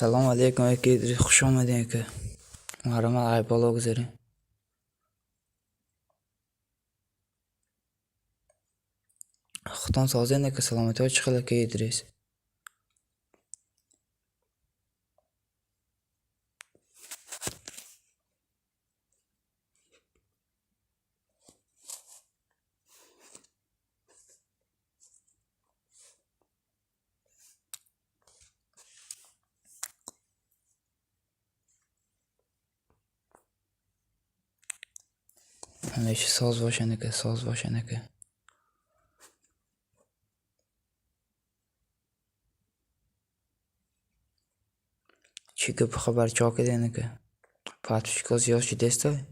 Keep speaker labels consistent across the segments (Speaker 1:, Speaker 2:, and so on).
Speaker 1: سلام علیکم اکی خوش آمدین که محرم ای بالا گذاریم. خودتان سازه نه که سلامتی ها چه خیلی که ادریس همیشه ساز باشه نه که ساز باشه نه که چی که خبر چاک ده نه که پاتوشکا زیاد چی دسته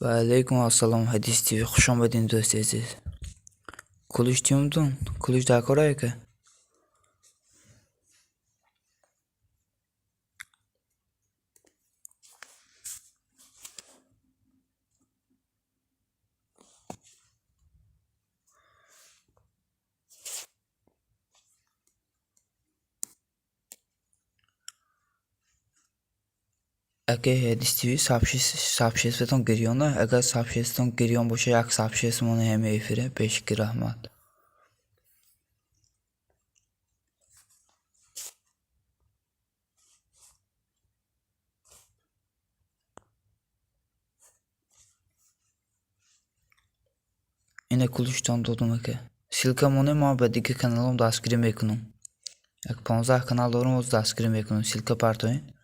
Speaker 1: و علیکم السلام. حدیث تیوی خوش آمدین دوست عزیز. کلوش تیمتون کلوش در کاره که اگه حدیث تیوی سابشیستون گریونه، اگه سابشیستون گریون باشه یک سابشیستمون همه ایفیره پیشکی رحمت. اینه کلوشتان دادم که سیلکمونه ما به دیگه کانالم دستگیری میکنم. یک 15 کانال دارم از دستگیری میکنم. سیلکا پرتوین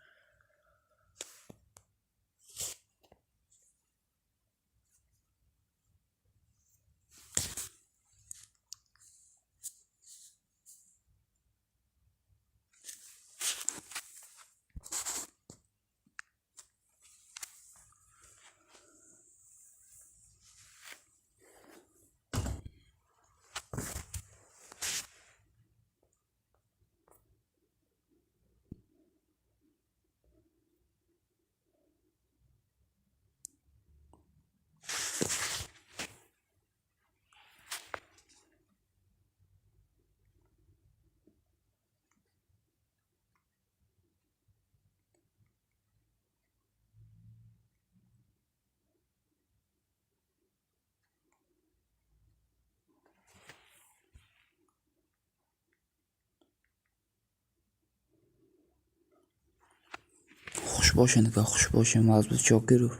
Speaker 1: خوش باشین که خوش باشین. مضبوط چاکی رو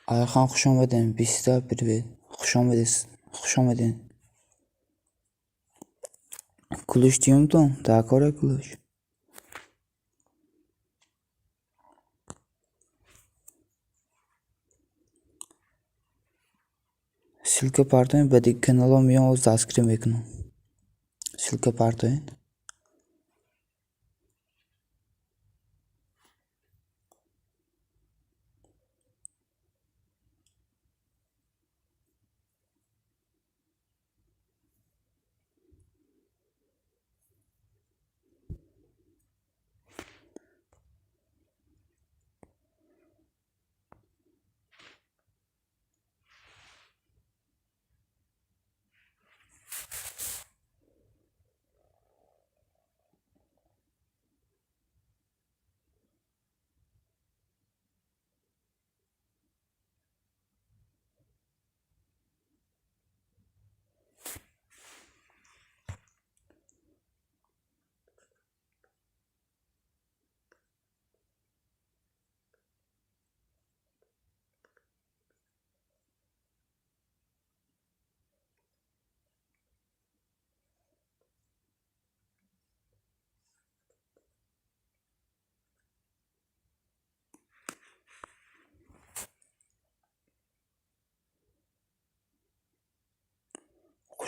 Speaker 1: آیا خان خوش آمدین. 20 پریوید خوش آمدین. کلوش تیمتون در کاره کلوش سیلکا پرتوین به دیگه کانالم میام از دستگیری میکنم. سیلکا پرتوین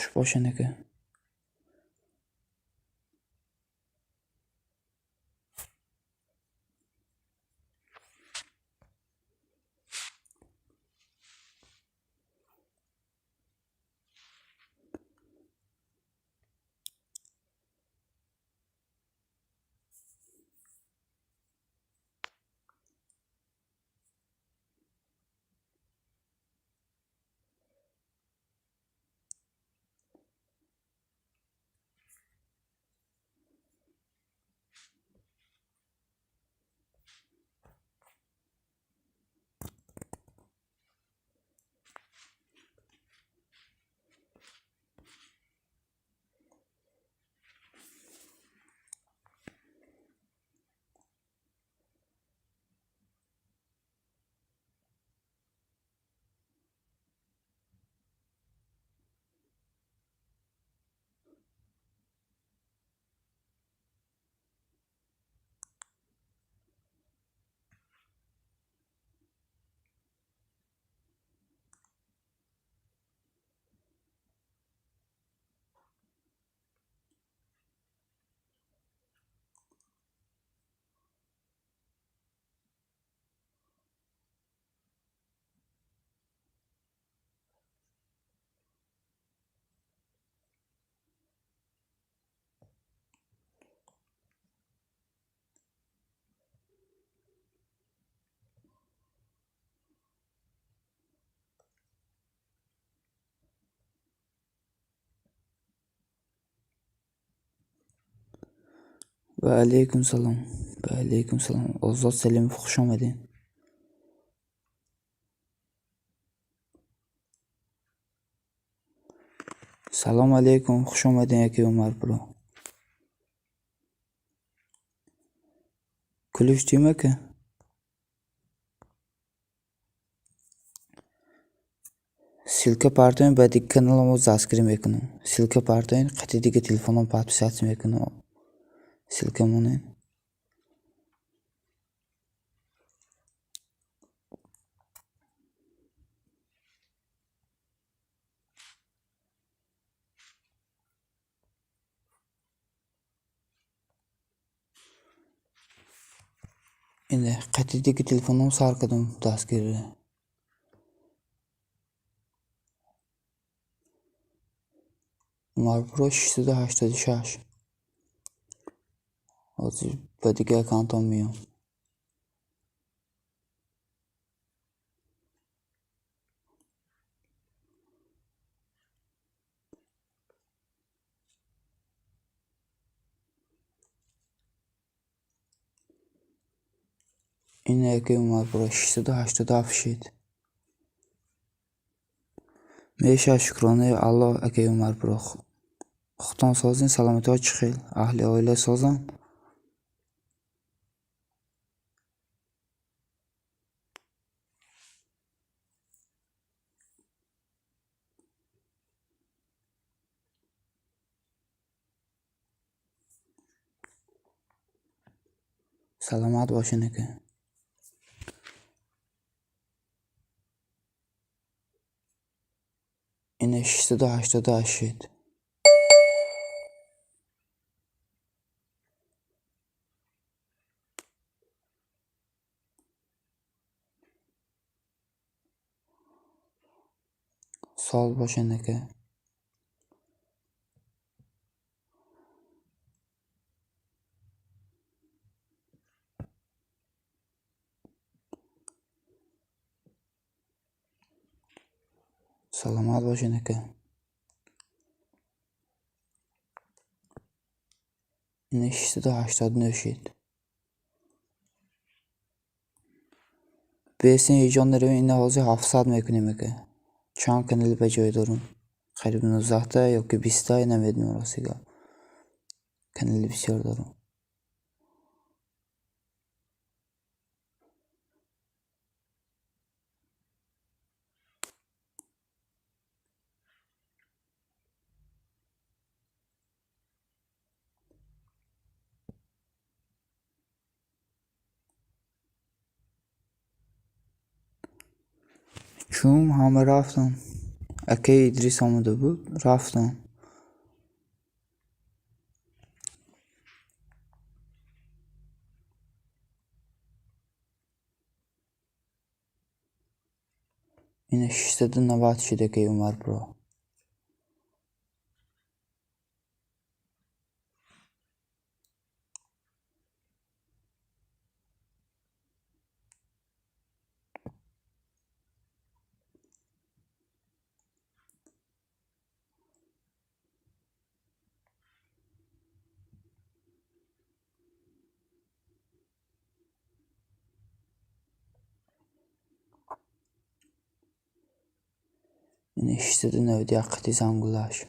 Speaker 1: Xush boşan aka. Va alaykum salom. Va alaykum salom. Ozod Salimov xush omading. Salom alaykum, xush omading aka Umar Pro. Kulishdimi aka? Ссылка партияны бадик каналымыз заскрим эконом. Ссылка партияны қатедегі телефоном подписаться эконом. Ссылка мұны. Endi қатедегі telefonim sarqadim daskirni. Umar Pro 386. Hozir badiga akkaunt olmayam. Endi aka Umar Pro 387. Mesha shukrona Allah aka Umar Pro. Xuton sozing salomat chiqil. Ahli oila sozam. Salomat bo'shin aka. Endi 387. Sol bo'shin aka. Salomat bo'shin aka. Endi 387. Besin ijonlari endi hozir 700 میکنیم aka. چند کانال به جای دارم. قریب 19 تا یا که 20 تا نمیدونم راستیگه. کانال بسیار دارم. چون همه رفتم. Aka İdris olmadı bu. Rafton. Yine şişede Navat Şideki Umar Pro. Yine şişede Növdi Akkati Zangulaş.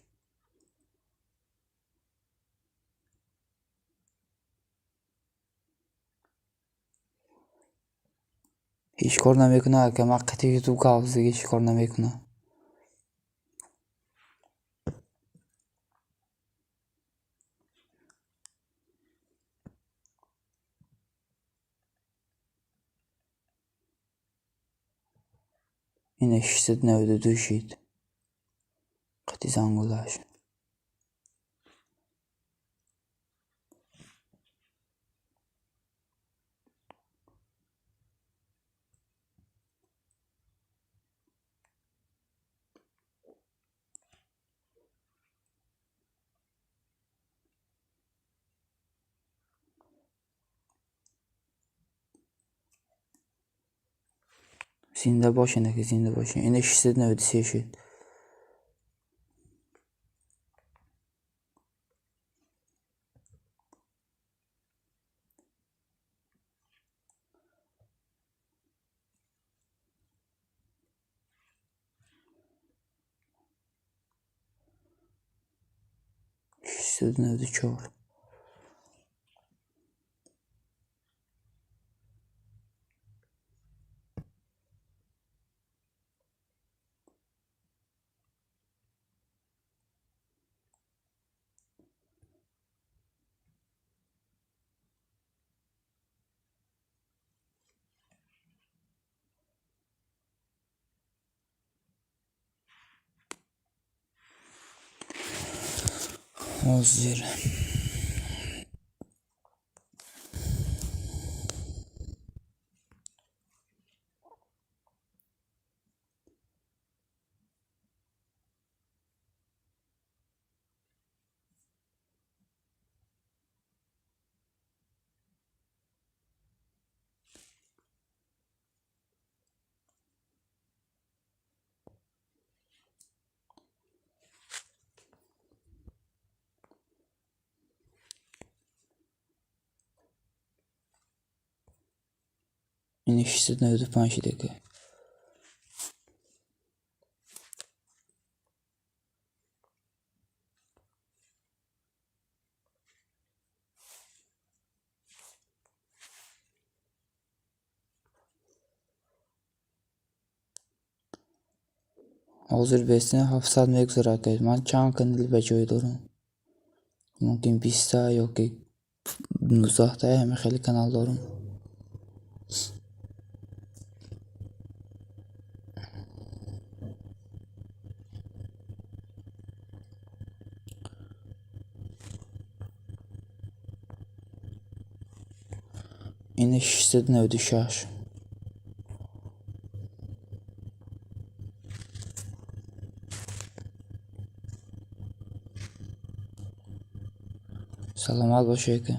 Speaker 1: Hiç korna mekuna akam Akkati YouTube kavzı geç korna mekuna. Yine şişede Növdi düşüyd. Akkati Zangulaş. Zinde başındaki zinde başın. Yine şişede Növdi seçid. Şişede Növdi çor. Ozir. Yine şişede Növdi Panşideki. Ozir besine 700 مگزر که من چند کندیل به جای دارم. ممکن 20 تا یا که 19 تا همه خیلی کانال دارم. Yine şişede Növdi Şaş. Salamat باشه که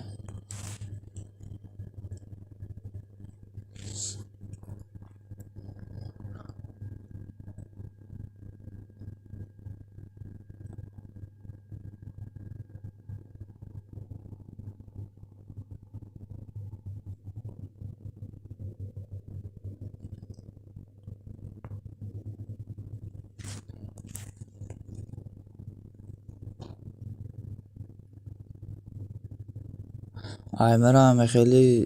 Speaker 1: Aymer همه خیلی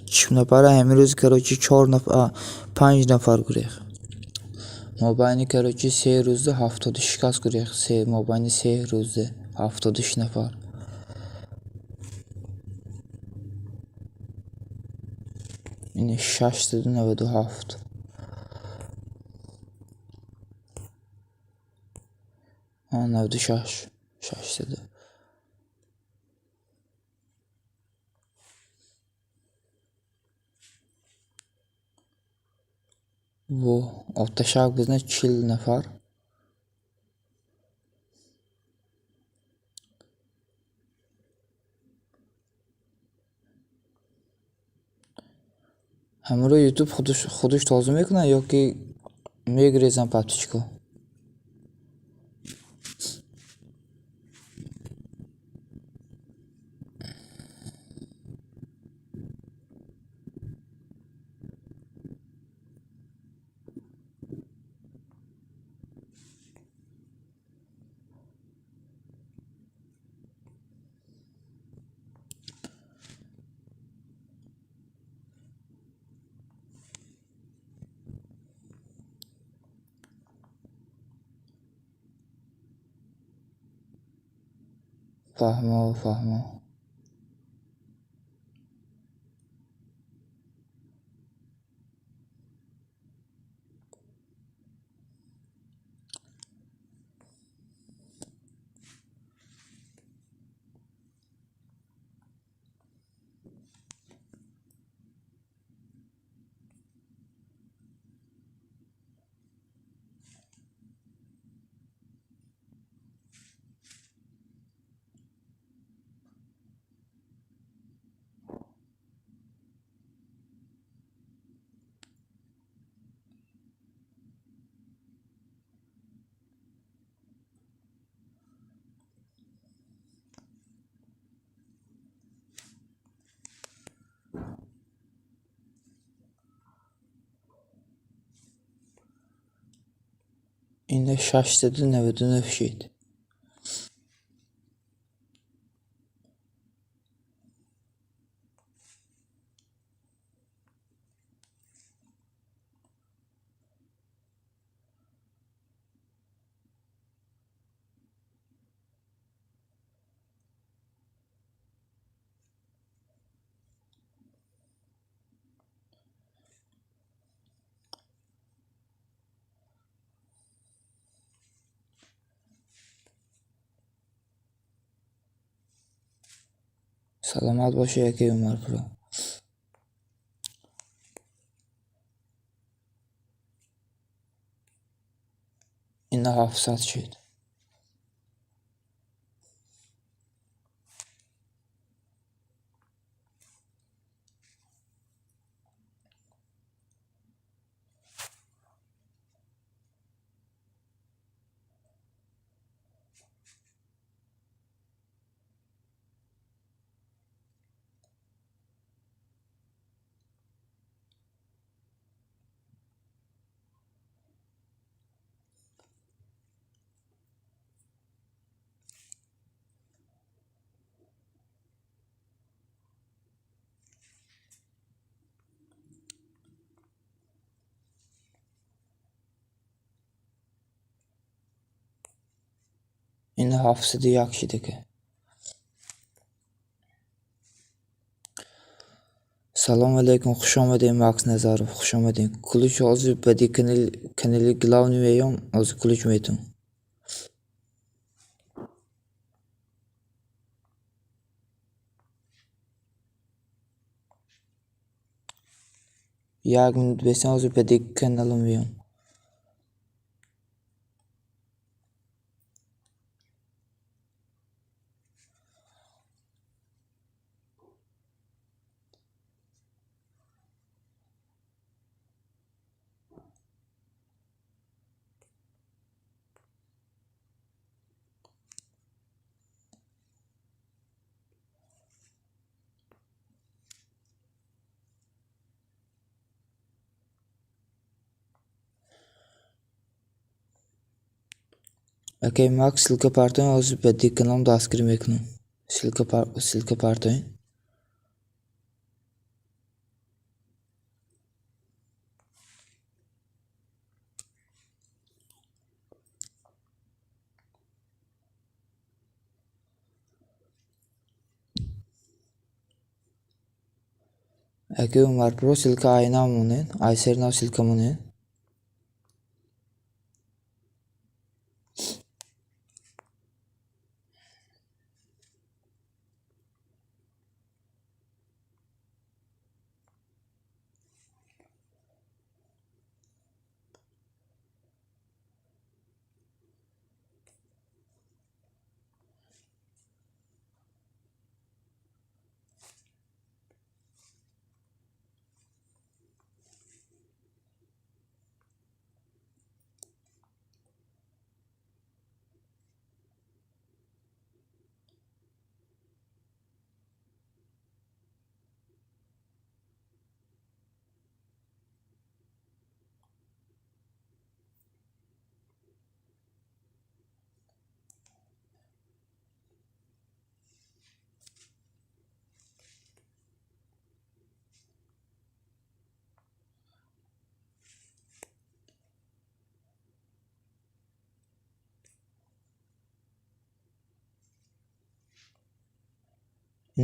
Speaker 1: 6 نفر امروز کراچی 4 نفر 5 نفر گریخ. مابین کراچی 3 روزda 70 شکست گریخ. مابین 3 روزda 70 نفر. Yine şaşdı 97. Navdı şaş. Şaş dedi. Bu otashaq bizni 40 nafar. Hamro YouTube خودش تازه میکنه یا که میگریزن پپتیچکو؟ فهمو. اینه 699 شید. سلامت باشه یکی عمر پرو. اینه 700 شید. اینه 701 شده که. سلام علیکم، خوش آمدین ماکس نظرов. خوش آمدین. Ключ hozir badi kanali главный میام hozir ключ میتون. یک minut بسن hozir badi kanalım میام. Okey Max, ссылка партойн hozir badi kanalım дастгир میکنم. ссылка партойн. Okey Umar Pro, ссылка ayna monен, ayserna ссылка monен.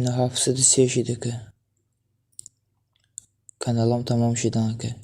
Speaker 1: نه 730 شده که کانالم تمام شده که